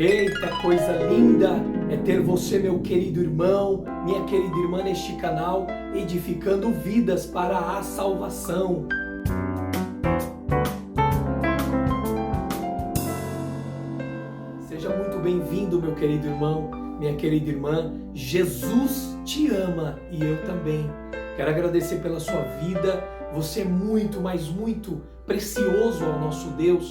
Eita, coisa linda é ter você, meu querido irmão, minha querida irmã, neste canal, edificando vidas para a salvação. Seja muito bem-vindo, meu querido irmão, minha querida irmã. Jesus te ama e eu também. Quero agradecer pela sua vida. Você é muito, mas muito precioso ao nosso Deus,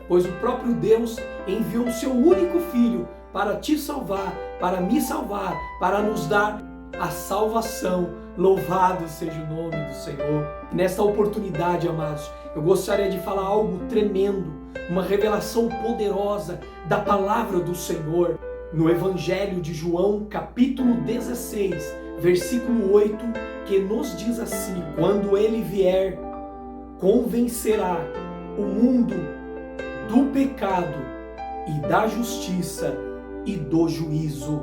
pois o próprio Deus enviou o seu único Filho para te salvar, para me salvar, para nos dar a salvação. Louvado seja o nome do Senhor. Nesta oportunidade, amados, eu gostaria de falar algo tremendo, uma revelação poderosa da palavra do Senhor. No Evangelho de João, capítulo 16, versículo 8, que nos diz assim: quando ele vier, convencerá o mundo do pecado e da justiça e do juízo.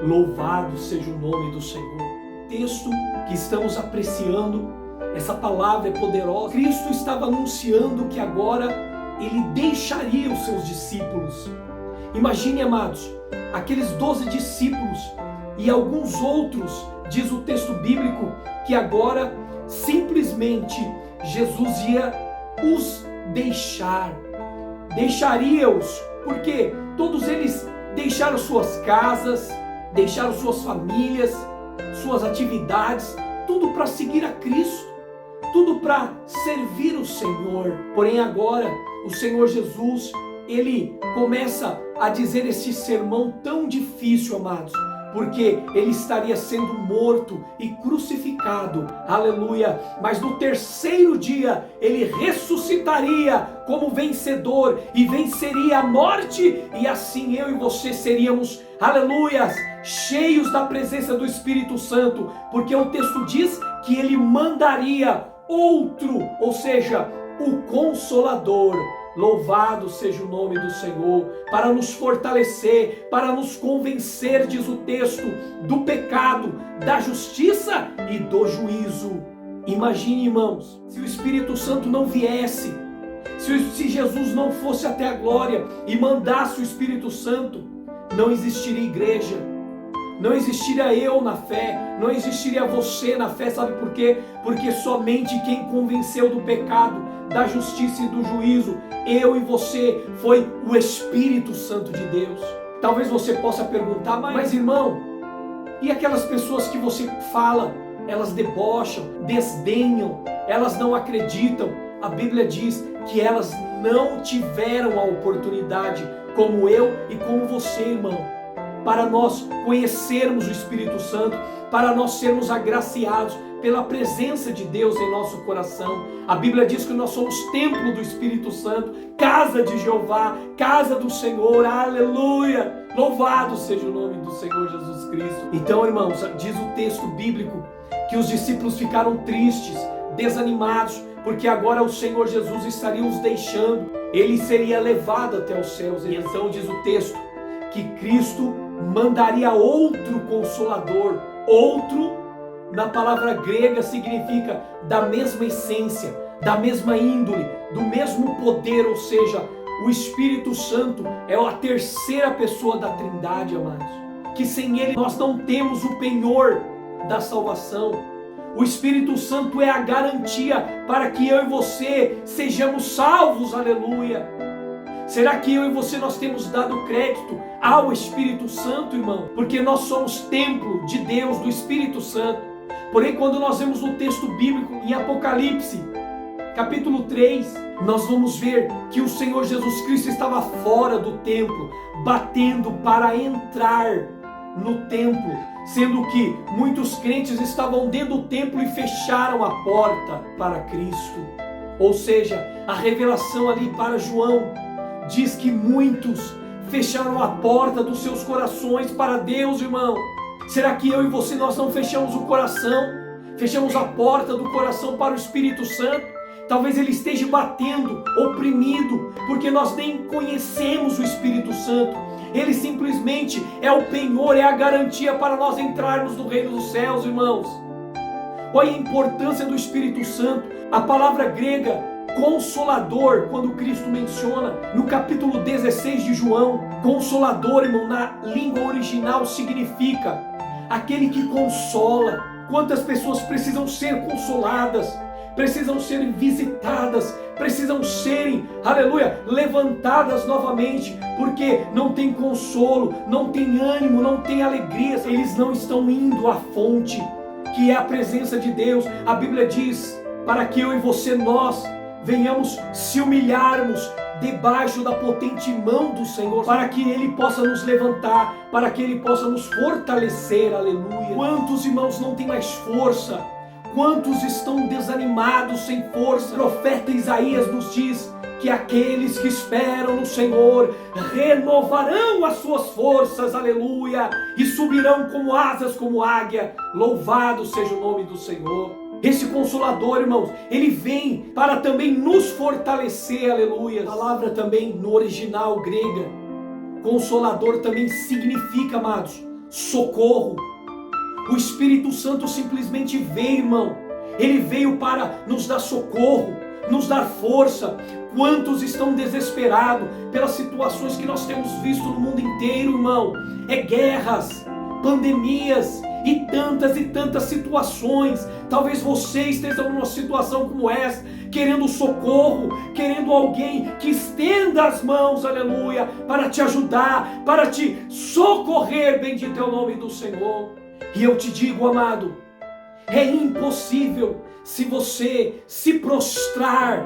Louvado seja o nome do Senhor. O texto que estamos apreciando, essa palavra é poderosa. Cristo estava anunciando que agora ele deixaria os seus discípulos. Imagine, amados, aqueles 12 discípulos e alguns outros, diz o texto bíblico, que agora simplesmente Jesus ia os deixaria-os, porque todos eles deixaram suas casas, deixaram suas famílias, suas atividades, tudo para seguir a Cristo, tudo para servir o Senhor. Porém agora o Senhor Jesus, ele começa a dizer esse sermão tão difícil, amados, porque ele estaria sendo morto e crucificado, aleluia, mas no terceiro dia ele ressuscitaria como vencedor e venceria a morte, e assim eu e você seríamos, aleluia, cheios da presença do Espírito Santo, porque o texto diz que ele mandaria outro, ou seja, o Consolador. Louvado seja o nome do Senhor, para nos fortalecer, para nos convencer, diz o texto, do pecado, da justiça e do juízo. Imagine, irmãos, se o Espírito Santo não viesse, se Jesus não fosse até a glória e mandasse o Espírito Santo, não existiria igreja, não existiria eu na fé, não existiria você na fé. Sabe por quê? Porque somente quem convenceu do pecado, da justiça e do juízo, eu e você, foi o Espírito Santo de Deus. Talvez você possa perguntar, mas irmão, e aquelas pessoas que você fala, elas debocham, desdenham, elas não acreditam? A Bíblia diz que elas não tiveram a oportunidade, como eu e como você, irmão, para nós conhecermos o Espírito Santo, para nós sermos agraciados pela presença de Deus em nosso coração. A Bíblia diz que nós somos templo do Espírito Santo, casa de Jeová, casa do Senhor, aleluia! Louvado seja o nome do Senhor Jesus Cristo. Então, irmãos, diz o texto bíblico que os discípulos ficaram tristes, desanimados, porque agora o Senhor Jesus estaria os deixando, ele seria levado até os céus. E então diz o texto que Cristo mandaria outro Consolador. Outro, na palavra grega, significa da mesma essência, da mesma índole, do mesmo poder, ou seja, o Espírito Santo é a terceira pessoa da Trindade, amados, que sem ele nós não temos o penhor da salvação. O Espírito Santo é a garantia para que eu e você sejamos salvos, aleluia. Será que eu e você nós temos dado crédito ao Espírito Santo, irmão? Porque nós somos templo de Deus, do Espírito Santo. Porém, quando nós vemos no texto bíblico, em Apocalipse, capítulo 3, nós vamos ver que o Senhor Jesus Cristo estava fora do templo, batendo para entrar no templo, sendo que muitos crentes estavam dentro do templo e fecharam a porta para Cristo. Ou seja, a revelação ali para João diz que muitos fecharam a porta dos seus corações para Deus, irmão. Será que eu e você nós não fechamos o coração? Fechamos a porta do coração para o Espírito Santo? Talvez ele esteja batendo, oprimido, porque nós nem conhecemos o Espírito Santo. Ele simplesmente é o penhor, é a garantia para nós entrarmos no reino dos céus, irmãos. Olha a importância do Espírito Santo. A palavra grega Consolador, quando Cristo menciona no capítulo 16 de João, consolador, irmão, na língua original significa aquele que consola. Quantas pessoas precisam ser consoladas, precisam ser visitadas, precisam serem, aleluia, levantadas novamente, porque não tem consolo, não tem ânimo, não tem alegria, eles não estão indo à fonte, que é a presença de Deus. A Bíblia diz, para que eu e você, nós, venhamos se humilharmos debaixo da potente mão do Senhor, para que Ele possa nos levantar, para que Ele possa nos fortalecer, aleluia. Quantos irmãos não têm mais força? Quantos estão desanimados, sem força? O profeta Isaías nos diz que aqueles que esperam no Senhor renovarão as suas forças, aleluia, e subirão como asas, como águia. Louvado seja o nome do Senhor. Esse Consolador, irmãos, ele vem para também nos fortalecer, aleluia. A palavra também no original grega, Consolador também significa, amados, socorro. O Espírito Santo simplesmente veio, irmão. Ele veio para nos dar socorro, nos dar força. Quantos estão desesperados pelas situações que nós temos visto no mundo inteiro, irmão? Guerras, pandemias e tantas situações. Talvez você esteja numa situação como essa, querendo socorro, querendo alguém que estenda as mãos, aleluia, para te ajudar, para te socorrer. Bendito é o nome do Senhor. E eu te digo, amado, é impossível se você se prostrar,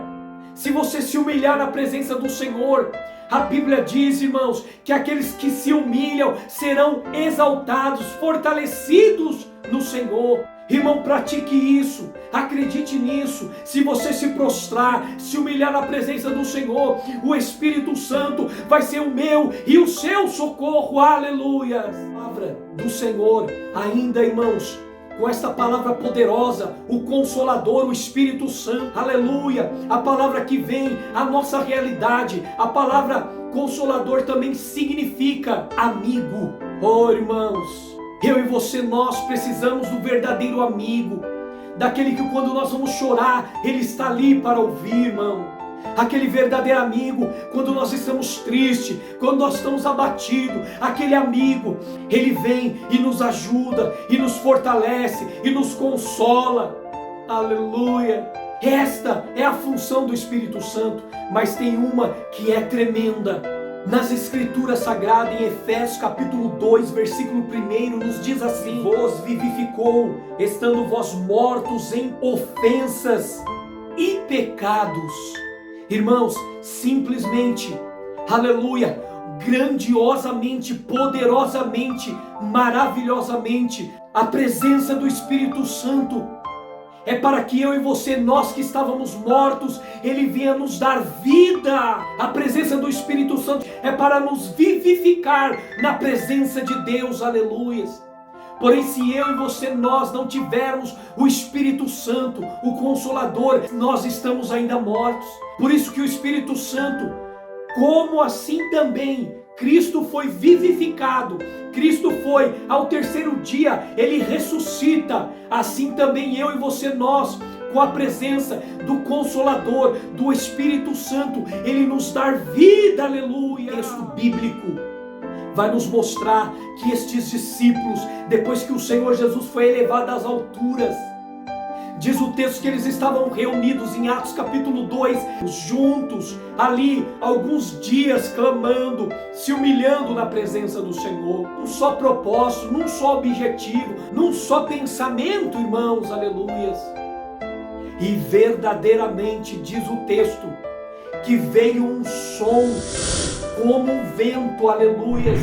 se você se humilhar na presença do Senhor. A Bíblia diz, irmãos, que aqueles que se humilham serão exaltados, fortalecidos no Senhor. Irmão, pratique isso, acredite nisso. Se você se prostrar, se humilhar na presença do Senhor, o Espírito Santo vai ser o meu e o seu socorro, aleluia. A palavra do Senhor, ainda, irmãos, com esta palavra poderosa, o Consolador, o Espírito Santo, aleluia, a palavra que vem à nossa realidade. A palavra Consolador também significa amigo. Oh, irmãos, eu e você, nós precisamos do verdadeiro amigo, daquele que quando nós vamos chorar, ele está ali para ouvir, irmão. Aquele verdadeiro amigo, quando nós estamos tristes, quando nós estamos abatidos, aquele amigo, ele vem e nos ajuda, e nos fortalece, e nos consola, aleluia. Esta é a função do Espírito Santo, mas tem uma que é tremenda. Nas Escrituras Sagradas, em Efésios capítulo 2, versículo 1, nos diz assim: vos vivificou, estando vós mortos em ofensas e pecados. Irmãos, simplesmente, aleluia, grandiosamente, poderosamente, maravilhosamente, a presença do Espírito Santo é para que eu e você, nós que estávamos mortos, ele venha nos dar vida. A presença do Espírito Santo é para nos vivificar na presença de Deus, aleluia. Porém, se eu e você, nós não tivermos o Espírito Santo, o Consolador, nós estamos ainda mortos. Por isso que o Espírito Santo, como assim também Cristo foi vivificado, Cristo foi ao terceiro dia, ele ressuscita, assim também eu e você, nós, com a presença do Consolador, do Espírito Santo, ele nos dá vida, aleluia. O texto bíblico vai nos mostrar que estes discípulos, depois que o Senhor Jesus foi elevado às alturas, diz o texto que eles estavam reunidos em Atos capítulo 2, juntos, ali, alguns dias clamando, se humilhando na presença do Senhor. Um só propósito, num só objetivo, num só pensamento, irmãos, aleluias. E verdadeiramente, diz o texto, que veio um som como um vento, aleluias,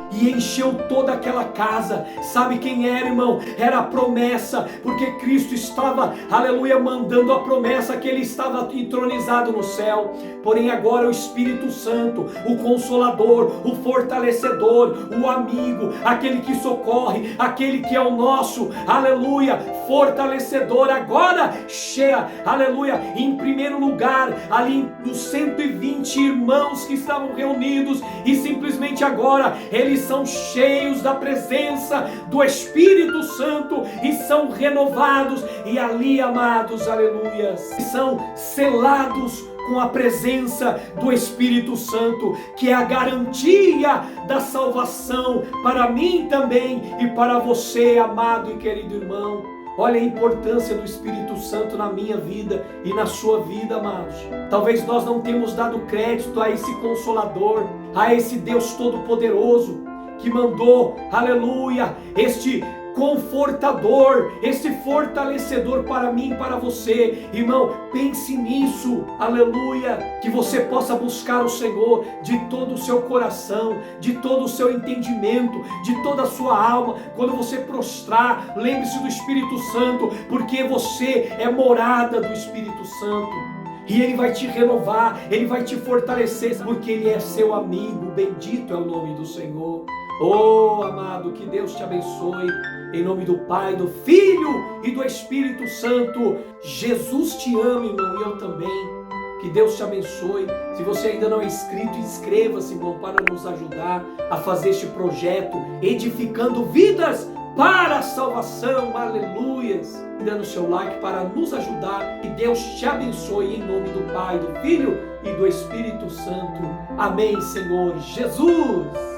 e encheu toda aquela casa. Sabe quem era, irmão? Era a promessa, porque Cristo estava, aleluia, mandando a promessa que ele estava entronizado no céu. Porém agora o Espírito Santo, o Consolador, o Fortalecedor, o amigo, aquele que socorre, aquele que é o nosso, aleluia, fortalecedor, agora chega, aleluia, em primeiro lugar, ali dos 120 irmãos que estavam reunidos, e simplesmente somente agora eles são cheios da presença do Espírito Santo e são renovados, e ali, amados, aleluias, são selados com a presença do Espírito Santo, que é a garantia da salvação para mim também e para você, amado e querido irmão. Olha a importância do Espírito Santo na minha vida e na sua vida, amados. Talvez nós não tenhamos dado crédito a esse Consolador, a esse Deus Todo-Poderoso, que mandou, aleluia, este Confortador, esse fortalecedor para mim e para você. Irmão, pense nisso, aleluia, que você possa buscar o Senhor de todo o seu coração, de todo o seu entendimento, de toda a sua alma. Quando você prostrar, lembre-se do Espírito Santo, porque você é morada do Espírito Santo. E Ele vai te renovar, Ele vai te fortalecer, porque Ele é seu amigo. Bendito é o nome do Senhor. Oh, amado, que Deus te abençoe. Em nome do Pai, do Filho e do Espírito Santo. Jesus te ama, irmão, e eu também. Que Deus te abençoe. Se você ainda não é inscrito, inscreva-se, irmão, para nos ajudar a fazer este projeto, edificando vidas para a salvação. Aleluias. Dando seu like para nos ajudar. Que Deus te abençoe em nome do Pai, do Filho e do Espírito Santo. Amém, Senhor Jesus.